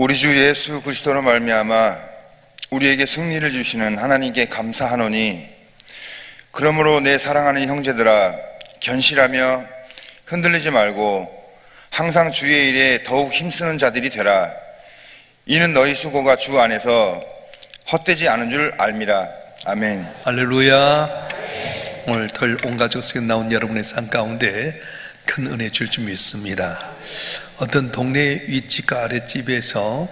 우리 주 예수 그리스도로 말미암아 우리에게 승리를 주시는 하나님께 감사하노니, 그러므로 내 사랑하는 형제들아, 견실하며 흔들리지 말고 항상 주의 일에 더욱 힘쓰는 자들이 되라. 이는 너희 수고가 주 안에서 헛되지 않은 줄 알미라. 아멘. 할렐루야. 오늘 토요일 온 가족 속에 나온 여러분의 삶 가운데 큰 은혜 줄 줄 믿습니다. 어떤 동네 윗집과 아랫집에서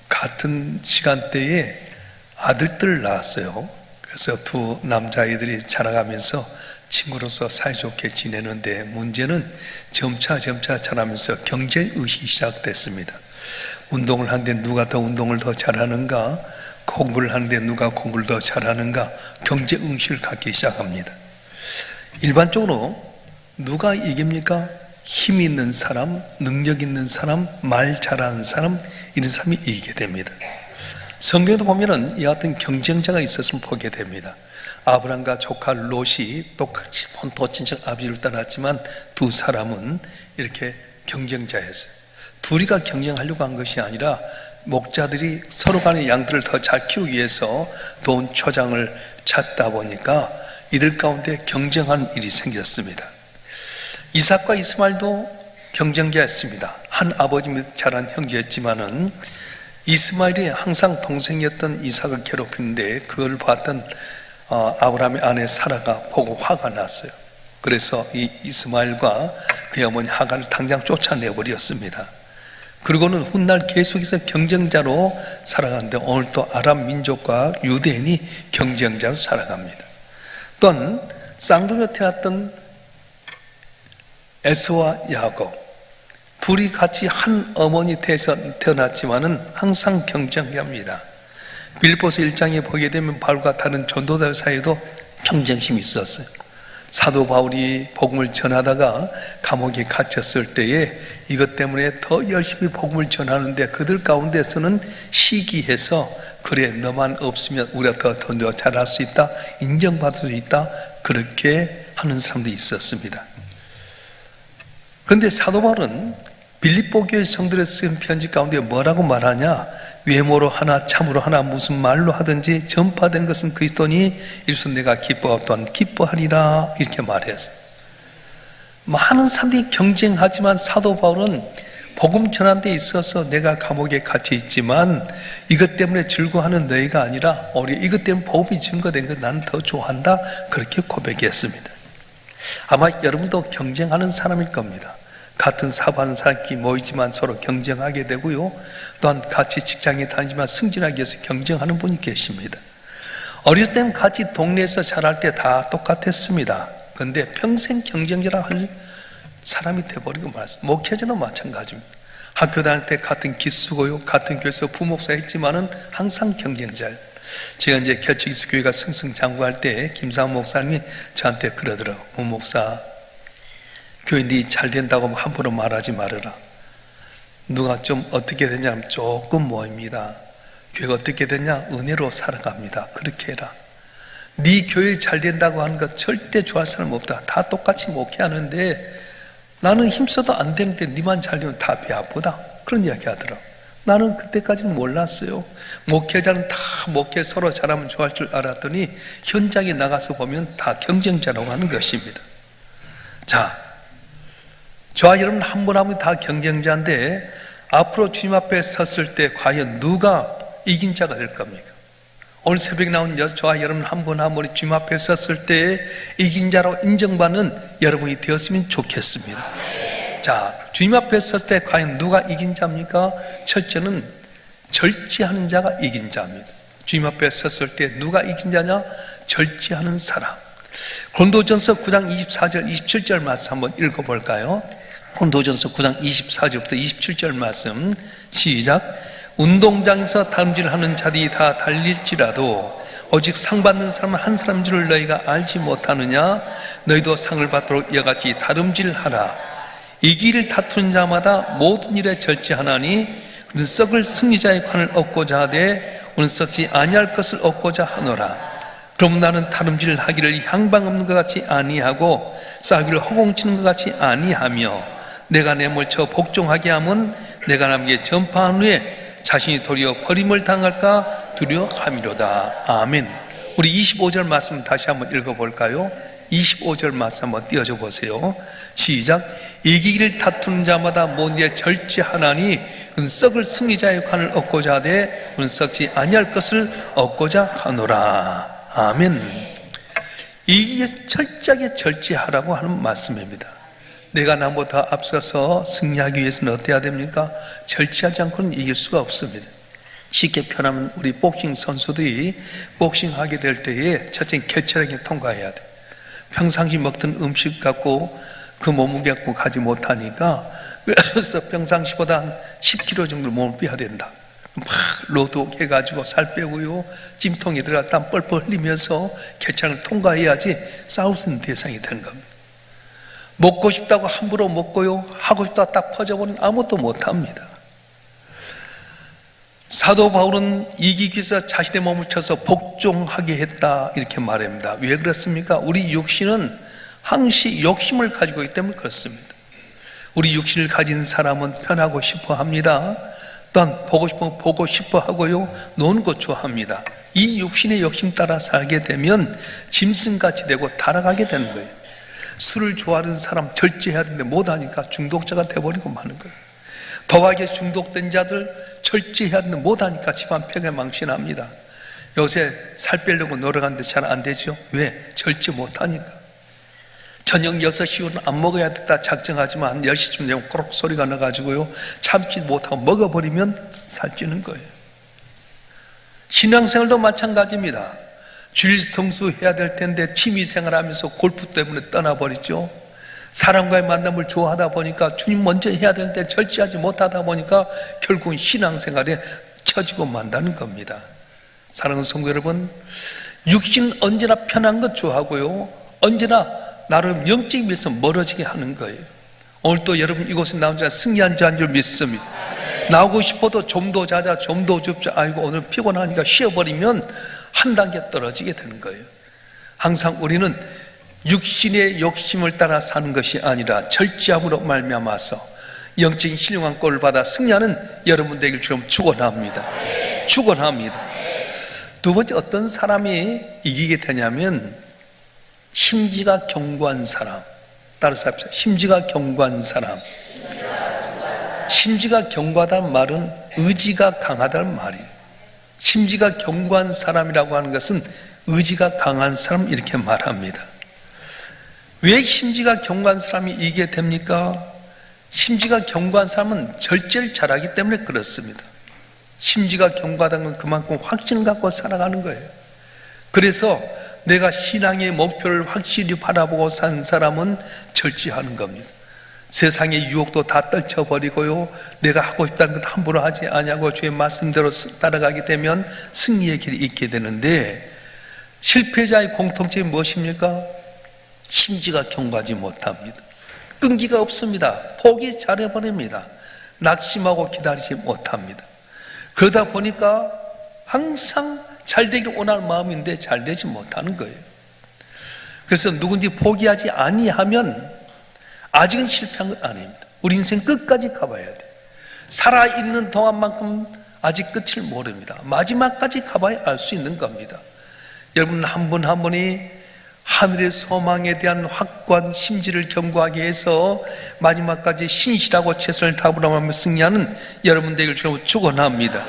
같은 시간대에 아들들 낳았어요. 그래서 두 남자아이들이 자라가면서 친구로서 사이좋게 지내는데, 문제는 점차 자라면서 경쟁의식이 시작됐습니다. 운동을 하는데 누가 더 운동을 더 잘하는가, 공부를 하는데 누가 공부를 더 잘하는가, 경쟁의식을 갖기 시작합니다. 일반적으로 누가 이깁니까? 힘 있는 사람, 능력 있는 사람, 말 잘하는 사람, 이런 사람이 이기게 됩니다. 성경에도 보면은 이 같은 경쟁자가 있었으면 보게 됩니다. 아브람과 조카 롯이 똑같이 본토 친척 아비를 떠났지만 두 사람은 이렇게 경쟁자였어요. 둘이가 경쟁하려고 한 것이 아니라 목자들이 서로 간의 양들을 더 잘 키우기 위해서 돈 초장을 찾다 보니까 이들 가운데 경쟁하는 일이 생겼습니다. 이삭과 이스마엘도 경쟁자였습니다. 한 아버지 밑에 자란 형제였지만은 이스마엘이 항상 동생이었던 이삭을 괴롭히는데 그걸 봤던 아브라함의 아내 사라가 보고 화가 났어요. 그래서 이 이스마엘과 그의 어머니 하갈을 당장 쫓아내버렸습니다. 그리고는 훗날 계속해서 경쟁자로 살아가는데, 오늘 또 아람 민족과 유대인이 경쟁자로 살아갑니다. 또한 쌍둥이로 태어났던 에서와 야곱, 둘이 같이 한 어머니 태에서 태어났지만은 항상 경쟁합니다. 빌립보서 1장에 보게 되면 바울과 다른 전도자들 사이에도 경쟁심이 있었어요. 사도 바울이 복음을 전하다가 감옥에 갇혔을 때에 이것 때문에 더 열심히 복음을 전하는데 그들 가운데서는 시기해서, 그래 너만 없으면 우리가 더 잘할 수 있다, 인정받을 수 있다, 그렇게 하는 사람도 있었습니다. 그런데 사도 바울은 빌립보 교회 성도들에 쓴 편지 가운데 뭐라고 말하냐? 외모로 하나 참으로 하나 무슨 말로 하든지 전파된 것은 그리스도니 이로써 내가 기뻐하고 또한 기뻐하리라, 이렇게 말했어요. 많은 사람들이 경쟁하지만 사도 바울은 복음 전하는 데 있어서 내가 감옥에 갇혀 있지만 이것 때문에 즐거워하는 너희가 아니라 오히려 이것 때문에 복음이 증거된 것 나는 더 좋아한다, 그렇게 고백했습니다. 아마 여러분도 경쟁하는 사람일 겁니다. 같은 사업하는 사람끼리 모이지만 서로 경쟁하게 되고요, 또한 같이 직장에 다니지만 승진하기 위해서 경쟁하는 분이 계십니다. 어렸을 때는 같이 동네에서 자랄 때 다 똑같았습니다. 그런데 평생 경쟁자라 할 사람이 돼버리고 말았습니다. 목회자도 마찬가지입니다. 학교 다닐 때 같은 기수고요, 같은 교회에서 부목사 했지만은 항상 경쟁자예요. 제가 이제 개척기수 교회가 승승장구할 때 김상훈 목사님이 저한테 그러더라고요. 문 목사, 교회 네 잘 된다고 함부로 말하지 말아라. 누가 좀 어떻게 되냐면 조금 모입니다. 교회가 어떻게 되냐? 은혜로 살아갑니다. 그렇게 해라. 네 교회 잘 된다고 하는 거 절대 좋아할 사람 없다. 다 똑같이 목회하는데 나는 힘써도 안 되는데 네만 잘 되면 다 배 아프다, 그런 이야기 하더라고요. 나는 그때까지는 몰랐어요. 목회자는 다 목회 서로 잘하면 좋아할 줄 알았더니 현장에 나가서 보면 다 경쟁자라고 하는 것입니다. 자, 저와 여러분 한 분 한 분 다 경쟁자인데 앞으로 주님 앞에 섰을 때 과연 누가 이긴 자가 될 겁니까? 오늘 새벽에 나온 저와 여러분 한 분 한 분이 주님 앞에 섰을 때 이긴 자로 인정받는 여러분이 되었으면 좋겠습니다. 자, 주님 앞에 섰을 때 과연 누가 이긴 자입니까? 첫째는 절제하는 자가 이긴 자입니다. 주님 앞에 섰을 때 누가 이긴 자냐? 절제하는 사람. 고린도전서 9장 24절 27절 말씀 한번 읽어볼까요? 고린도전서 9장 24절부터 27절 말씀 시작. 운동장에서 다름질하는 자들이 다 달릴지라도 오직 상 받는 사람은 한 사람인 줄 너희가 알지 못하느냐? 너희도 상을 받도록 이와같이 다름질하라. 이기를 다투는 자마다 모든 일에 절제하나니 그는 썩을 승리자의 관을 얻고자 하되 오늘 썩지 아니할 것을 얻고자 하노라. 그럼 나는 다름질을 하기를 향방 없는 것 같이 아니하고 싸기를 허공치는 것 같이 아니하며 내가 내몰쳐 복종하게 하면 내가 남에게 전파한 후에 자신이 도리어 버림을 당할까 두려워함이로다. 아멘. 우리 25절 말씀 다시 한번 읽어볼까요? 25절 말씀 한번 띄워줘 보세요. 시작. 이기기를 다투는 자마다 모든 절제하나니 그는 썩을 승리자의 관을 얻고자 하되 그는 썩지 아니할 것을 얻고자 하노라. 아멘. 이기기에 철저하게 절제하라고 하는 말씀입니다. 내가 나보다 앞서서 승리하기 위해서는 어때야 됩니까? 절제하지 않고는 이길 수가 없습니다. 쉽게 표현하면 우리 복싱 선수들이 복싱하게 될 때에 첫째 개철하게 통과해야 돼. 평상시 먹던 음식 갖고 그 몸무게 갖고 가지 못하니까 그래서 평상시보다 한 10kg 정도 몸을 빼야 된다. 막 로드 해가지고 살 빼고요, 찜통에 들어가 땀 뻘뻘 흘리면서 개천을 통과해야지 싸울 수 있는 대상이 되는 겁니다. 먹고 싶다고 함부로 먹고요, 하고 싶다고 딱 퍼져버리면 아무것도 못합니다. 사도 바울은 이기기 위해서 자신의 몸을 쳐서 복종하게 했다 이렇게 말합니다. 왜 그렇습니까? 우리 육신은 항시 욕심을 가지고 있기 때문에 그렇습니다. 우리 육신을 가진 사람은 편하고 싶어 합니다. 또한 보고 싶으면 보고 싶어 하고요, 노는 것 좋아합니다. 이 육신의 욕심 따라 살게 되면 짐승같이 되고 타락하게 되는 거예요. 술을 좋아하는 사람 절제해야 되는데 못하니까 중독자가 돼버리고 마는 거예요. 도박에 중독된 자들 절제해야 되는데 못하니까 집안 폐괴망신합니다. 요새 살 빼려고 노력하는데 잘 안 되죠. 왜? 절제 못하니까. 저녁 6시 이후는 안 먹어야 됐다 작정하지만 한 10시쯤 되면 꼬록 소리가 나가지고요, 참지 못하고 먹어버리면 살찌는 거예요. 신앙생활도 마찬가지입니다. 주일 성수해야 될 텐데 취미생활 하면서 골프 때문에 떠나버리죠. 사람과의 만남을 좋아하다 보니까 주님 먼저 해야 되는데 절제하지 못하다 보니까 결국은 신앙생활에 처지고 만다는 겁니다. 사랑하는 성도 여러분, 육신은 언제나 편한 것 좋아하고요, 언제나 나름 영적인 위해서 멀어지게 하는 거예요. 오늘 또 여러분 이곳에 나온 자 승리한 자인 줄 믿습니다. 나오고 싶어도 좀 더 자자, 좀 더 줍자, 아이고 오늘 피곤하니까 쉬어버리면 한 단계 떨어지게 되는 거예요. 항상 우리는 육신의 욕심을 따라 사는 것이 아니라 절제함으로 말미암아서 영적인 신령한 꼴을 받아 승리하는 여러분 되길 주님 축원합니다. 축원합니다. 두 번째, 어떤 사람이 이기게 되냐면 심지가 견고한 사람. 따라서 합시다. 심지가 견고한 사람. 심지가 견고하다는 말은 의지가 강하다는 말이에요. 심지가 견고한 사람이라고 하는 것은 의지가 강한 사람 이렇게 말합니다. 왜 심지가 견고한 사람이 이기게 됩니까? 심지가 견고한 사람은 절제를 잘하기 때문에 그렇습니다. 심지가 견고하다는 건 그만큼 확신을 갖고 살아가는 거예요. 그래서 내가 신앙의 목표를 확실히 바라보고 산 사람은 절제하는 겁니다. 세상의 유혹도 다 떨쳐버리고요, 내가 하고 싶다는 것 함부로 하지 아니하고 주의 말씀대로 따라가게 되면 승리의 길이 있게 되는데, 실패자의 공통점이 무엇입니까? 심지가 견고하지 못합니다. 끈기가 없습니다. 포기 잘해버립니다. 낙심하고 기다리지 못합니다. 그러다 보니까 항상 잘 되길 원하는 마음인데 잘 되지 못하는 거예요. 그래서 누군지 포기하지 아니하면 아직은 실패한 건 아닙니다. 우리 인생 끝까지 가봐야 돼요. 살아있는 동안만큼 아직 끝을 모릅니다. 마지막까지 가봐야 알 수 있는 겁니다. 여러분 한 분 한 분이 하늘의 소망에 대한 확고한 심지를 견고하게 해서 마지막까지 신실하고 최선을 다하며 승리하는 여러분 되길 주님으로 축원합니다.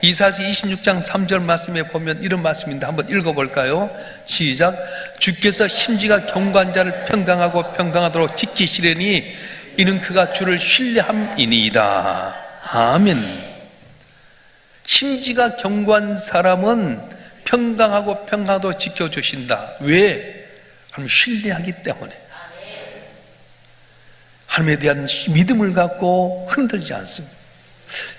이사야서 26장 3절 말씀에 보면 이런 말씀인데 한번 읽어볼까요? 시작. 주께서 심지가 견고한 자를 평강하고 평강하도록 지키시려니 이는 그가 주를 신뢰함이니이다. 아멘. 심지가 견고한 사람은 평강하고 평강하도록 지켜주신다. 왜? 하나님 신뢰하기 때문에. 하나님에 대한 믿음을 갖고 흔들지 않습니다.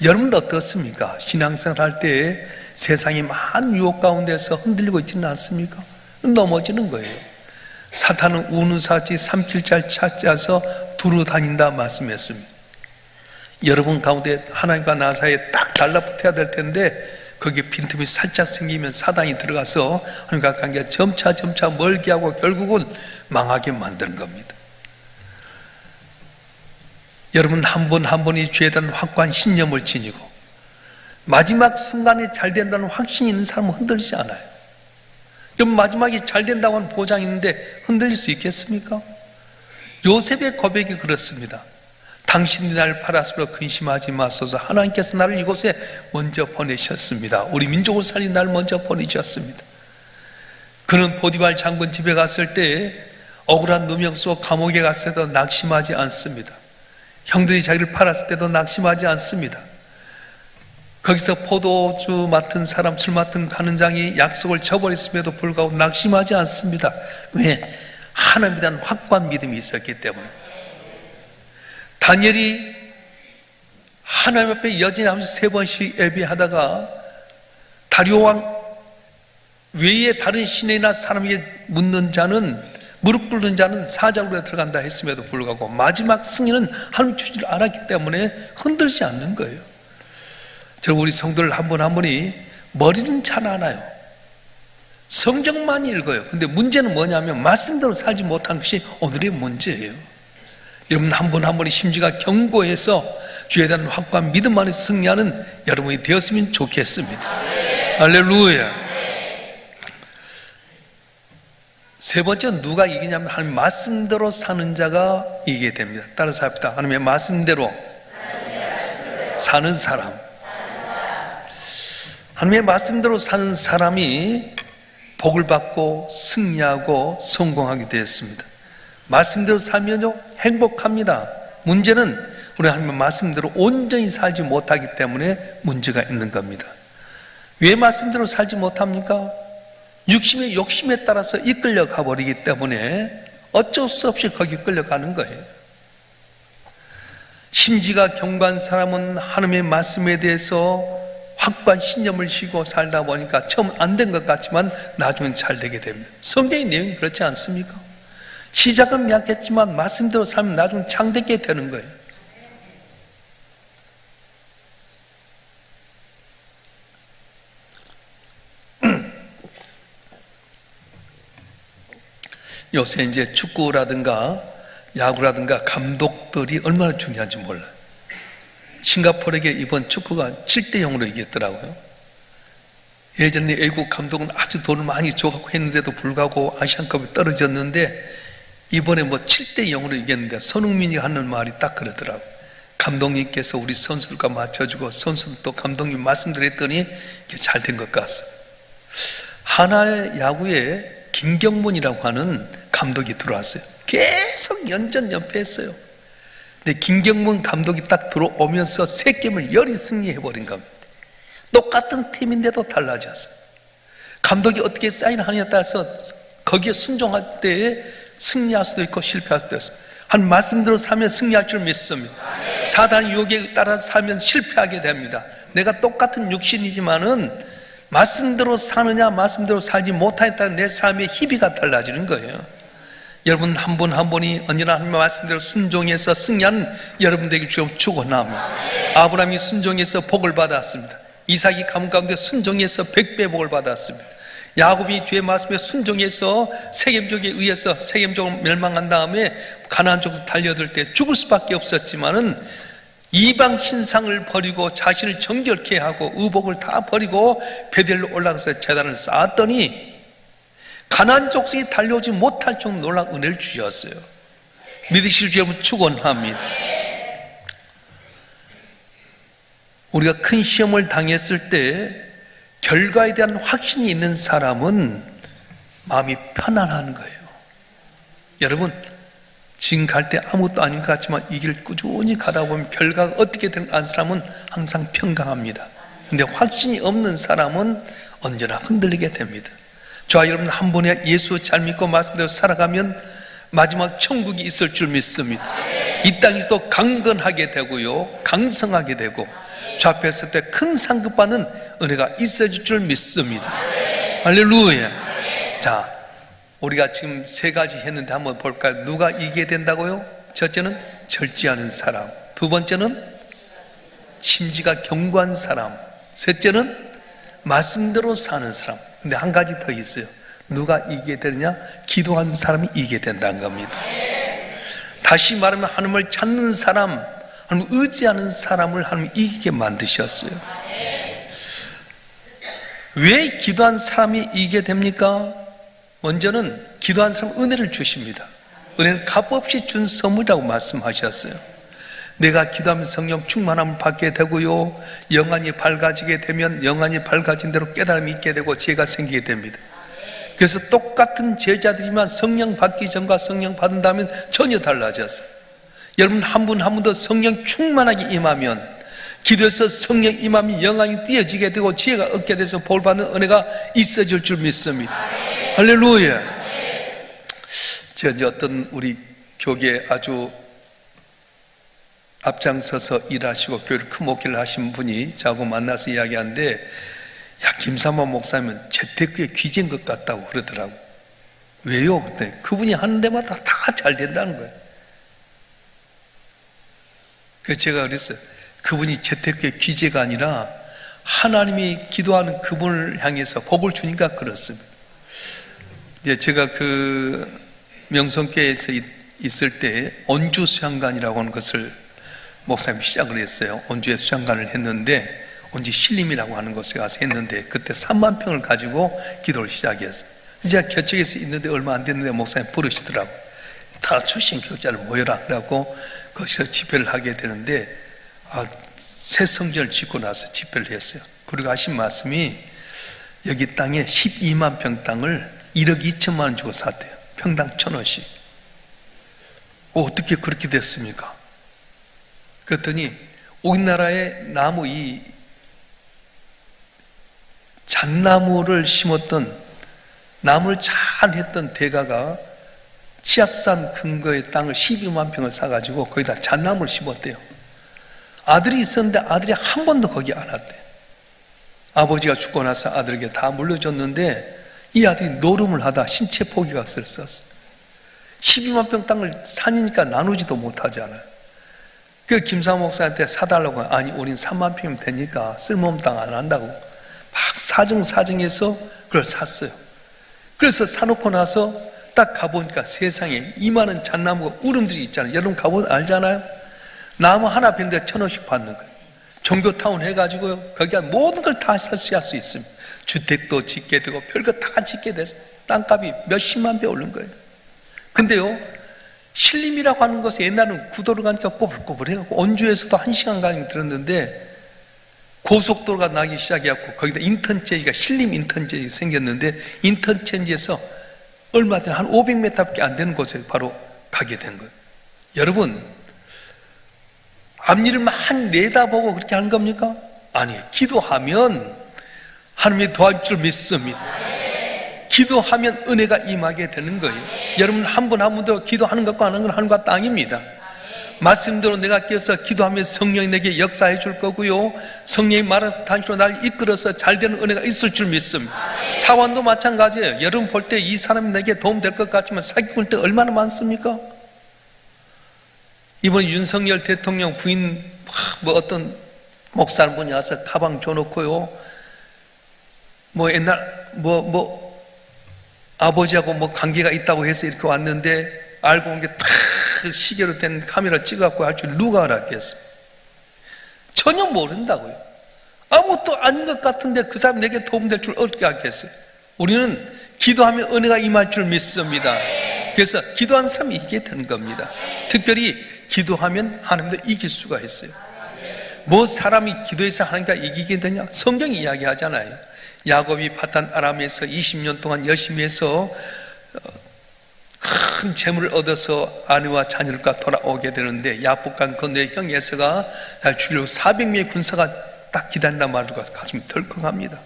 여러분은 어떻습니까? 신앙생활 할 때 세상이 많은 유혹 가운데서 흔들리고 있지는 않습니까? 넘어지는 거예요. 사탄은 우는 사지 3킬잘 찾아서 두루 다닌다 말씀했습니다. 여러분 가운데 하나님과 나 사이에 딱 달라붙어야 될 텐데 거기에 빈틈이 살짝 생기면 사단이 들어가서 하나님과 관계가 점차 멀게 하고 결국은 망하게 만드는 겁니다. 여러분 한 분 한 분이 죄에 대한 확고한 신념을 지니고 마지막 순간에 잘 된다는 확신이 있는 사람은 흔들리지 않아요. 그럼 마지막에 잘 된다고 하는 보장이 있는데 흔들릴 수 있겠습니까? 요셉의 고백이 그렇습니다. 당신이 나를 팔았으므로 근심하지 마소서. 하나님께서 나를 이곳에 먼저 보내셨습니다. 우리 민족을 살린 나를 먼저 보내셨습니다. 그는 보디발 장군 집에 갔을 때 억울한 누명 속 감옥에 갔을 때도 낙심하지 않습니다. 형들이 자기를 팔았을 때도 낙심하지 않습니다. 거기서 포도주 맡은 사람, 술 맡은 간원장이 약속을 저버렸음에도 불구하고 낙심하지 않습니다. 왜? 하나님에 대한 확고한 믿음이 있었기 때문에. 다니엘이 하나님 앞에 여진에 하면서 3번씩 예배하다가 다리오 왕 외에 다른 신이나 사람에게 묻는 자는, 무릎 꿇는 자는 사자굴에 들어간다 했음에도 불구하고 마지막 승리는 하나님 주시를 알았기 때문에 흔들지 않는 거예요. 우리 성도들 한 분 한 분이 머리는 잘 알아요. 성경만 읽어요. 근데 문제는 뭐냐면 말씀대로 살지 못하는 것이 오늘의 문제예요. 여러분 한 분 한 분이 심지가 견고해서 주에 대한 확고한 믿음 안에 승리하는 여러분이 되었으면 좋겠습니다. 할렐루야. 세 번째, 누가 이기냐면 하나님 말씀대로 사는 자가 이기게 됩니다. 따라서 합시다. 하나님의 말씀대로 사는 사람. 하나님의 말씀대로 사는 사람이 복을 받고 승리하고 성공하게 되었습니다. 말씀대로 살면요 행복합니다. 문제는 우리 하나님의 말씀대로 온전히 살지 못하기 때문에 문제가 있는 겁니다. 왜 말씀대로 살지 못합니까? 육심의 욕심에 따라서 이끌려 가버리기 때문에 어쩔 수 없이 거기 끌려가는 거예요. 심지가 견고한 사람은 하나님의 말씀에 대해서 확고한 신념을 지고 살다 보니까 처음 안 된 것 같지만 나중엔 잘 되게 됩니다. 성경의 내용이 그렇지 않습니까? 시작은 미약했지만 말씀대로 살면 나중에 창되게 되는 거예요. 요새 이제 축구라든가 야구라든가 감독들이 얼마나 중요한지 몰라요. 싱가포르에게 이번 축구가 7대0으로 이겼더라고요. 예전에 외국 감독은 아주 돈을 많이 줘갖고 했는데도 불구하고 아시안컵에 떨어졌는데 이번에 7대0으로 이겼는데 손흥민이 하는 말이 딱 그러더라고요. 감독님께서 우리 선수들과 맞춰주고 선수들도 감독님 말씀드렸더니 잘 된 것 같습니다. 하나의 야구에 김경문이라고 하는 감독이 들어왔어요. 계속 연전연패했어요. 근데 김경문 감독이 딱 들어오면서 3게임을 열이 승리해버린 겁니다. 똑같은 팀인데도 달라졌어요. 감독이 어떻게 사인하느냐에 따라서 거기에 순종할 때에 승리할 수도 있고 실패할 수도 있어요. 한 말씀대로 살면 승리할 줄 믿습니다. 사단의 유혹에 따라 살면 실패하게 됩니다. 내가 똑같은 육신이지만은 말씀대로 사느냐 말씀대로 살지 못하에 따라 내 삶의 희비가 달라지는 거예요. 여러분 한 분 한 분이 언제나 하나님의 말씀대로 순종해서 승리하는 여러분 되길 주님 축원합니다. 아브라함이 순종해서 복을 받았습니다. 이삭이 감옥 가운데 순종해서 100배 복을 받았습니다. 야곱이 주의 말씀에 순종해서 세겜족에 의해서 세겜족을 멸망한 다음에 가나안 쪽에서 달려들 때 죽을 수밖에 없었지만은 이방 신상을 버리고 자신을 정결케 하고 의복을 다 버리고 베델로 올라가서 제단을 쌓았더니 가나안 족속이 달려오지 못할 정도 놀라운 은혜를 주셨어요. 믿으실 주 여러분 축원합니다. 우리가 큰 시험을 당했을 때 결과에 대한 확신이 있는 사람은 마음이 편안한 거예요. 여러분 지금 갈 때 아무것도 아닌 것 같지만 이 길 꾸준히 가다 보면 결과가 어떻게 되는 안 사람은 항상 평강합니다. 근데 확신이 없는 사람은 언제나 흔들리게 됩니다. 저와 여러분 한 번에 예수 잘 믿고 말씀대로 살아가면 마지막 천국이 있을 줄 믿습니다. 이 땅에서도 강건하게 되고요 강성하게 되고 주 앞에 설 때 큰 상급 받는 은혜가 있어질 줄 믿습니다. 할렐루야. 자, 우리가 지금 3가지 했는데 한번 볼까요? 누가 이기게 된다고요? 첫째는 절제하는 사람, 두 번째는 심지가 견고한 사람, 셋째는 말씀대로 사는 사람. 근데 한 가지 더 있어요. 누가 이기게 되느냐? 기도하는 사람이 이기게 된다는 겁니다. 다시 말하면 하나님을 찾는 사람, 하나님 의지하는 사람을 하나님 이기게 만드셨어요. 왜 기도한 사람이 이기게 됩니까? 먼저는 기도한 사람 은혜를 주십니다. 은혜는 값없이 준 선물이라고 말씀하셨어요. 내가 기도하면 성령 충만함을 받게 되고요, 영안이 밝아지게 되면 영안이 밝아진 대로 깨달음이 있게 되고 지혜가 생기게 됩니다. 그래서 똑같은 제자들이지만 성령 받기 전과 성령 받은 다음에 전혀 달라졌어요. 여러분 한 분 한 분도 성령 충만하게 임하면, 기도해서 성령 임하면 영안이 띄어지게 되고 지혜가 얻게 돼서 복받는 은혜가 있어질 줄 믿습니다. 할렐루야. 저 이제 어떤 우리 교계 아주 앞장서서 일하시고 교회를 큰 목회를 하신 분이 저하고 만나서 이야기하는데, 야, 김삼환 목사님은 재테크에 귀재인 것 같다고 그러더라고. 왜요? 그때 그분이 하는 데마다 다 잘 된다는 거예요. 그래서 제가 그랬어요. 그분이 재테크의 귀재가 아니라 하나님이 기도하는 그분을 향해서 복을 주니까 그렇습니다. 이제 제가 그 명성교회에서 있을 때 온주 수양관이라고 하는 것을 목사님이 시작을 했어요. 온주에 수양관을 했는데, 온주 신림이라고 하는 곳에 가서 했는데, 그때 3만 평을 가지고 기도를 시작했어요. 이제 개척에서 있는데 얼마 안 됐는데 목사님 부르시더라고. 다 출신 교육자를 모여라. 그래갖고 거기서 집회를 하게 되는데, 새 성전을 짓고 나서 집회를 했어요. 그리고 하신 말씀이, 여기 땅에 12만 평 땅을 1억 2천만 원 주고 샀대요. 평당 1,000원씩. 어떻게 그렇게 됐습니까? 그랬더니 우리나라에 나무, 이 잣나무를 심었던, 나무를 잘 했던 대가가 치악산 근거의 땅을 12만 평을 사가지고 거기다 잣나무를 심었대요. 아들이 있었는데 아들이 한 번도 거기 안 왔대. 아버지가 죽고 나서 아들에게 다 물려줬는데 이 아들이 노름을 하다 신체 포기각서를 썼어. 12만 평 땅을 산이니까 나누지도 못하잖아요. 그 김삼 목사한테 사달라고 하면, 아니 우린 3만 평이면 되니까 쓸모없는 땅 안 한다고 막 사정해서 그걸 샀어요. 그래서 사놓고 나서 딱 가보니까 세상에 이만한 잣나무가 울음들이 있잖아요. 여러분 가보면 알잖아요. 나무 하나 베는데 1,000원씩 받는 거예요. 종교타운 해가지고요, 거기가 모든 걸 다 설치할 수 있습니다. 주택도 짓게 되고 별거 다 짓게 돼서 땅값이 몇십만 배 오른 거예요. 근데요, 신림이라고 하는 것이 옛날에는 구도로 가니까 꼬불꼬불해갖고 온주에서도 1시간가량 들었는데, 고속도로가 나기 시작해갖고 거기다 인턴체지가, 신림 인턴체지가 생겼는데, 인턴체지에서 얼마 전에 한 500m밖에 안 되는 곳에 바로 가게 된 거예요. 여러분, 앞일을 많이 내다보고 그렇게 하는 겁니까? 아니에요. 기도하면 하나님이 도와줄 줄 믿습니다. 기도하면 은혜가 임하게 되는 거예요. 여러분 한 분 한 분도 기도하는 것과 안 하는 건 하늘과 땅입니다. 말씀대로 내가 끼어서 기도하면 성령이 내게 역사해 줄 거고요, 성령이 말하는 단시로 날 이끌어서 잘 되는 은혜가 있을 줄 믿습니다. 사원도 마찬가지예요. 여러분 볼 때 이 사람이 내게 도움 될 것 같지만 사기꾼 때 얼마나 많습니까? 이번 윤석열 대통령 부인 뭐 어떤 목사님 분이 와서 가방 줘놓고요, 뭐 옛날 아버지하고 뭐 관계가 있다고 해서 이렇게 왔는데, 알고 온 게 딱 시계로 된 카메라 찍어갖고 할 줄 누가 알았겠어? 전혀 모른다고요. 아무것도 아닌 것 같은데 그 사람 내게 도움될 줄 어떻게 알겠어요? 우리는 기도하면 은혜가 임할 줄 믿습니다. 그래서 기도한 사람이 이기게 되는 겁니다. 특별히 기도하면 하나님도 이길 수가 있어요. 뭐 사람이 기도해서 하나님과 이기게 되냐? 성경이 이야기하잖아요. 야곱이 파단 아람에서 20년 동안 열심히 해서 큰 재물을 얻어서 아내와 자녀들과 돌아오게 되는데, 야복강 건너의 형 에서가 잘 죽이려고 400명의 군사가 딱 기다린단 말이고 가슴이 덜컹합니다.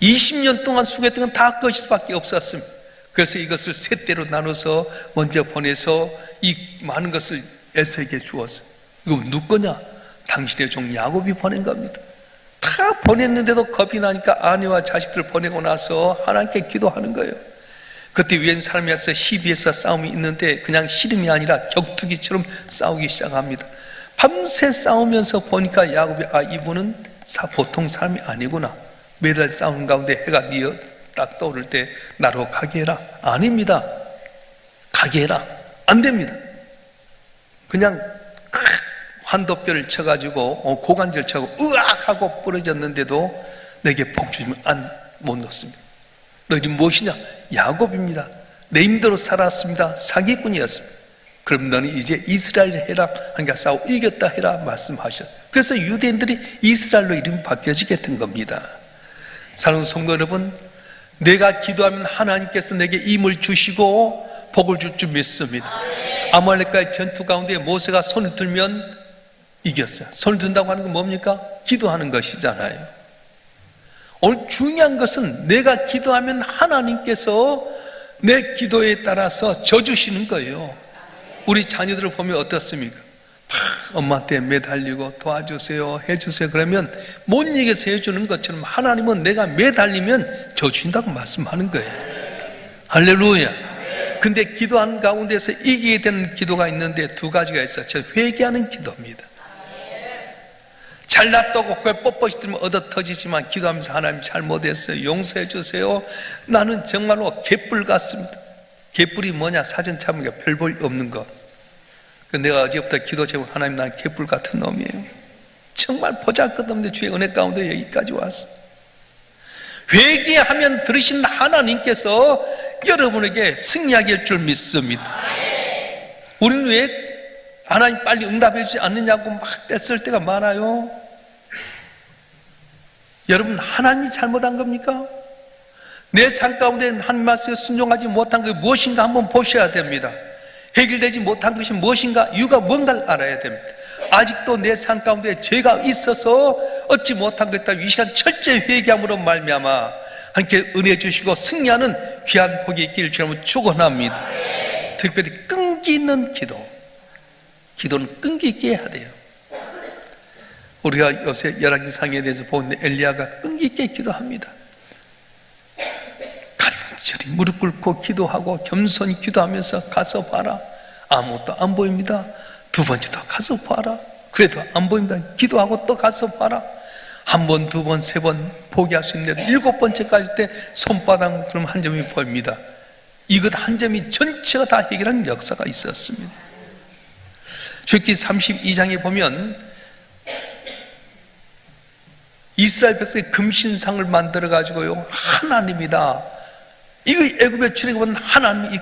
20년 동안 수고했던 건 다 꺼질 수밖에 없었습니다. 그래서 이것을 세 대로 나눠서 먼저 보내서 이 많은 것을 에서에게 주었어요. 이거 누구 거냐? 당신의 종 야곱이 보낸 겁니다. 다 보냈는데도 겁이 나니까 아내와 자식들 보내고 나서 하나님께 기도하는 거예요. 그때 웬 사람이 와서 시비에서 싸움이 있는데 그냥 씨름이 아니라 격투기처럼 싸우기 시작합니다. 밤새 싸우면서 보니까 야곱이, 이분은 보통 사람이 아니구나. 매달 싸우는 가운데 해가 딱 떠오를 때 나로 가게 해라. 아닙니다. 가게 해라. 안 됩니다. 그냥 한도뼈를 쳐가지고 고관절 쳐고 으악 하고 부러졌는데도 내게 복 주시면 못 넣습니다. 너희들 무엇이냐? 야곱입니다. 내 힘대로 살았습니다. 사기꾼이었습니다. 그럼 너는 이제 이스라엘 해라 하니까 싸워 이겼다 해라 말씀하셨어요. 그래서 유대인들이 이스라엘로 이름이 바뀌어지게 된 겁니다. 사랑하는 성도 여러분, 내가 기도하면 하나님께서 내게 힘을 주시고 복을 줄 줄 믿습니다. 아말렉과의 전투 가운데 모세가 손을 들면 이겼어요. 손을 든다고 하는 건 뭡니까? 기도하는 것이잖아요. 오늘 중요한 것은 내가 기도하면 하나님께서 내 기도에 따라서 져주시는 거예요. 우리 자녀들을 보면 어떻습니까? 엄마한테 매달리고 도와주세요, 해주세요 그러면 못 이겨서 해주는 것처럼 하나님은 내가 매달리면 져주신다고 말씀하는 거예요. 할렐루야. 근데 기도하는 가운데서 이기게 되는 기도가 있는데 두 가지가 있어요. 저 회개하는 기도입니다. 잘났다고 그걸 뻣뻣이 들면 얻어 터지지만 기도하면서 하나님 잘못했어요, 용서해 주세요. 나는 정말로 개뿔 같습니다. 개뿔이 뭐냐? 사전 참으니까 별 볼 없는 것. 내가 어제부터 기도 제목, 하나님 나는 개뿔 같은 놈이에요. 정말 보잘것없는데 주의 은혜 가운데 여기까지 왔습니다. 회개하면 들으신 하나님께서 여러분에게 승리하게 할 줄 믿습니다. 우리는 왜 하나님 빨리 응답해 주지 않느냐고 막 떼쓸 때가 많아요. 여러분, 하나님이 잘못한 겁니까? 내 삶 가운데 하나님 말씀에 순종하지 못한 것이 무엇인가 한번 보셔야 됩니다. 해결되지 못한 것이 무엇인가, 이유가 뭔가를 알아야 됩니다. 아직도 내 삶 가운데 죄가 있어서 얻지 못한 것이다. 이 시간 철저히 회개함으로 말미암아 하나님께 은혜 주시고 승리하는 귀한 복이 있기를 주님으로 축원합니다. 특별히 끈기 있는 기도, 기도는 끈기 있게 해야 돼요. 우리가 요새 열왕기상에 대해서 보는데 엘리야가 끈기 있게 기도합니다. 간절히 무릎 꿇고 기도하고 겸손히 기도하면서 가서 봐라. 아무것도 안 보입니다. 두 번째도 가서 봐라. 그래도 안 보입니다. 기도하고 또 가서 봐라. 한 번, 두 번, 세 번 포기할 수 있는데 일곱 번째까지 때 손바닥 그럼 한 점이 보입니다. 이것 한 점이 전체가 다 해결하는 역사가 있었습니다. 출애굽기 32장에 보면 이스라엘 백성이 금신상을 만들어 가지고요, 하나님이다, 이거 애굽에 출애굽은 하나님이 이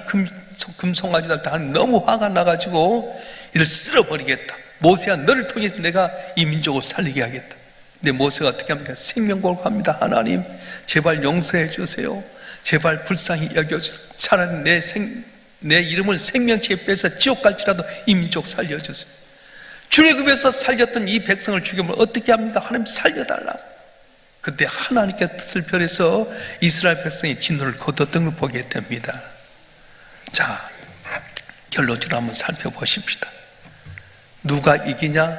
금송아지들 다 너무 화가 나가지고 이들 쓸어버리겠다. 모세야, 너를 통해서 내가 이 민족을 살리게 하겠다. 근데 모세가 어떻게 합니까? 생명골고 합니다. 하나님, 제발 용서해 주세요. 제발 불쌍히 여겨주세요. 차라리 내 이름을 생명체에 빼서 지옥 갈지라도 이 민족 살려주세요. 출애굽에서 살렸던 이 백성을 죽이면 어떻게 합니까? 하나님 살려달라. 그때 하나님께 뜻을 펴서 이스라엘 백성이 진노를 거뒀던 걸 보게 됩니다. 자, 결론적으로 한번 살펴보십시다. 누가 이기냐?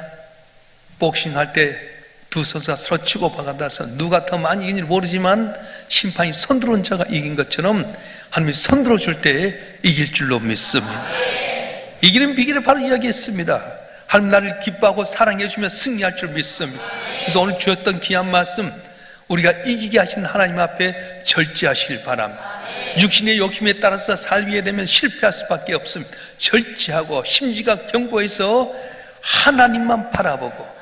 복싱할 때 두 선수가 서로 치고받아서 누가 더 많이 이긴지 모르지만 심판이 손들어 온 자가 이긴 것처럼 하나님이 손들어 줄 때 이길 줄로 믿습니다. 이기는 비결을 바로 이야기했습니다. 하나님 나를 기뻐하고 사랑해 주시면 승리할 줄 믿습니다. 그래서 오늘 주었던 귀한 말씀, 우리가 이기게 하신 하나님 앞에 절제하시길 바랍니다. 육신의 욕심에 따라서 살게 되면 실패할 수밖에 없습니다. 절제하고 심지가 견고해서 하나님만 바라보고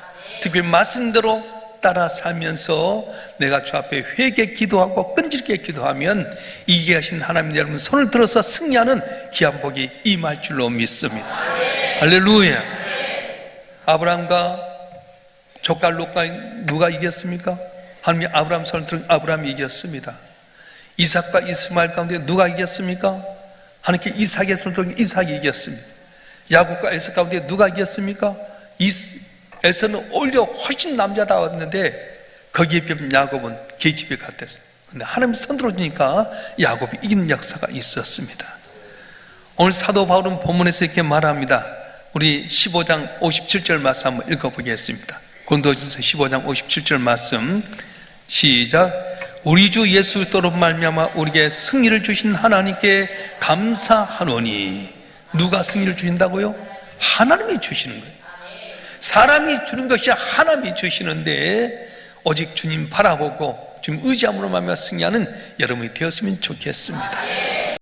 특별히 말씀대로 따라 살면서 내가 주 앞에 회개 기도하고 끈질게 기도하면 이기게 하신 하나님 여러분 손을 들어서 승리하는 귀한 복이 임할 줄로 믿습니다. 할렐루야. 아브라함과 조카 롯과 누가 이겼습니까? 하나님이 아브라함 손을 들은 아브라함이 이겼습니다. 이삭과 이스마엘 가운데 누가 이겼습니까? 하나님께 이삭의 손을 들은 이삭이 이겼습니다. 야곱과 에서 가운데 누가 이겼습니까? 에서는 오히려 훨씬 남자다웠는데 거기에 비하면 야곱은 계집애 같았어요. 근데 하나님 손 들어주니까 야곱이 이기는 역사가 있었습니다. 오늘 사도 바울은 본문에서 이렇게 말합니다. 우리 15장 57절 말씀 한번 읽어보겠습니다. 고린도전서 15장 57절 말씀 시작. 우리 주 예수 그리스도로 말미암아 우리에게 승리를 주신 하나님께 감사하노니. 누가 승리를 주신다고요? 하나님이 주시는 거예요. 사람이 주는 것이 하나님이 주시는데 오직 주님 바라보고 주님 의지함으로 말미암아 승리하는 여러분이 되었으면 좋겠습니다.